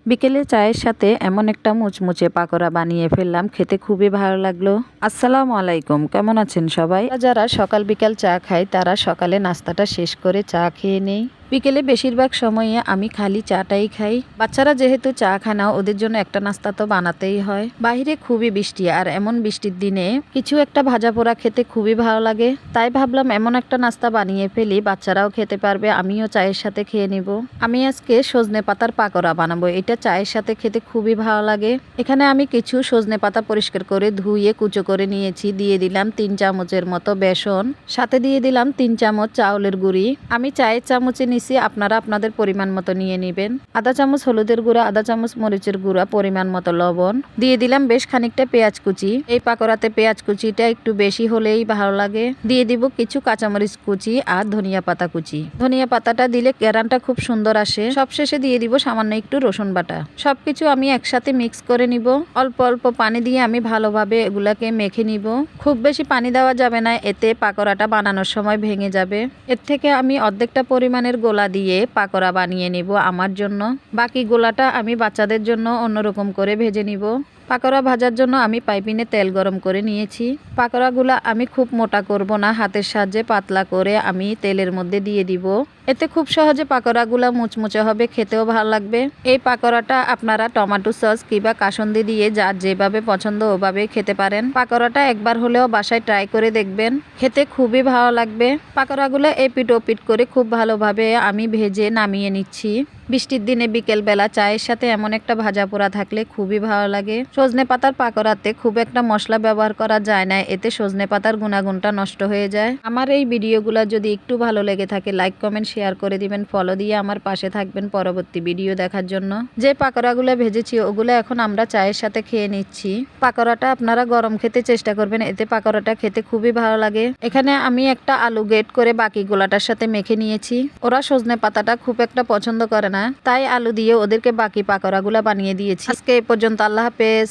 বিকেলে চায়ের সাথে এমন একটা মুচমুচে পাকোড়া বানিয়ে ফেললাম, খেতে খুবই ভালো লাগলো। আসসালামু আলাইকুম, কেমন আছেন সবাই? যারা সকাল বিকাল চা খায় তারা সকালে নাস্তাটা শেষ করে চা খেয়ে নেই। বিকেলে বেশিরভাগ সময়ে আমি খালি চাটাই খাই। বাচ্চারা যেহেতু চা খায় না, ওদের জন্য একটা নাস্তা তো বানাতেই হয়। বাইরে খুবই বৃষ্টি, আর এমন বৃষ্টির দিনে কিছু একটা ভাজা পোড়া খেতে খুবই ভালো লাগে। তাই ভাবলাম এমন একটা নাস্তা বানিয়ে ফেলি, বাচ্চারাও খেতে পারবে, আমিও চায়ের সাথে খেয়ে নিব। আমি আজকে সজনে পাতার পাকোড়া বানাবো। এটা চায়ের সাথে খেতে খুবই ভালো লাগে। এখানে আমি কিছু সজনে পাতা পরিষ্কার করে ধুয়ে কুচো করে নিয়েছি। দিয়ে দিলাম 3 চামচের মতো বেসন, সাথে দিয়ে দিলাম 3 চামচ চাউলের গুঁড়ি। আমি চায়ের চামচে নিছি, আপনারা আপনাদের পরিমাণ মতো নিয়ে নেবেন। আধা চামচ হলুদের গুঁড়া, আধা চামচ মরিচের গুঁড়া, পরিমাণ মতো লবণ। দিয়ে দিলাম বেশ খানিকটা পেঁয়াজ কুচি। এই পাকোড়াতে পেঁয়াজ কুচিটা একটু বেশি হলেই ভালো লাগে। দিয়ে দিব কিছু কাঁচামরিচ কুচি আর ধনিয়া পাতা কুচি। ধনিয়া পাতাটা দিলে গ্যারানটা খুব সুন্দর আসে। সবশেষে দিয়ে দিব সামান্য একটু রসুন বাটা। সবকিছু আমি একসাথে মিক্স করে নিব। অল্প অল্প পানি দিয়ে আমি ভালোভাবে এগুলাকে মেখে নিব। খুব বেশি পানি দেওয়া যাবে না, এতে পাকোড়াটা বানানোর সময় ভেঙে যাবে। এর থেকে আমি অর্ধেকটা পরিমাণের গোলা দিয়ে পাকোড়া বানিয়ে নিব আমার জন্য। বাকি গোলাটা আমি বাচ্চাদের জন্য অন্যরকম করে ভেজে নিব। পাকোড়া ভাজার জন্য আমি পাইপিনে তেল গরম করে নিয়েছি। পাকোড়াগুলা আমি খুব মোটা করব না, হাতের সাহায্যে পাতলা করে আমি তেলের মধ্যে দিয়ে দিব। এতে খুব সহজে পাকোড়াগুলা মুচমুচে হবে, খেতেও ভালো লাগবে। এই পাকোড়াটা আপনারা টমেটো সস কিংবা কাসুন্দি দিয়ে যার যেভাবে পছন্দ ওভাবে খেতে পারেন। পাকোড়াটা একবার হলেও বাসায় ট্রাই করে দেখবেন, খেতে খুবই ভালো লাগবে। পাকোড়াগুলো এপিট ওপিট করে খুব ভালোভাবে আমি ভেজে নামিয়ে নিচ্ছি। বৃষ্টির দিনে বিকেলবেলা চায়ের সাথে এমন একটা ভাজা পোড়া থাকলে খুবই ভালো লাগে। সজনে পাতার পাকোড়াতে খুব একটা মশলা ব্যবহার করা যায় না, এতে সজনে পাতার গুণাগুণটা নষ্ট হয়ে যায়। আমার এই ভিডিওগুলো যদি একটু ভালো লেগে থাকে, লাইক কমেন্ট শেয়ার করে দিবেন, ফলো দিয়ে আমার পাশে থাকবেন পরবর্তী ভিডিও দেখার জন্য। যে পাকোড়াগুলো ভেজেছি ওগুলো এখন আমরা চায়ের সাথে খেয়ে নিচ্ছি। পাকোড়াটা আপনারা গরম খেতে চেষ্টা করবেন, এতে পাকোড়াটা খেতে খুবই ভালো লাগে। এখানে আমি একটা আলু গ্রেট করে বাকি গোলাটার সাথে মেখে নিয়েছি। ওরা সজনে পাতাটা খুব একটা পছন্দ করে না, তাই আলু দিয়ে ওদেরকে বাকি পাকোড়াগুলো বানিয়ে দিয়েছি। আজকে এই পর্যন্ত, আল্লাহ হাফেজ।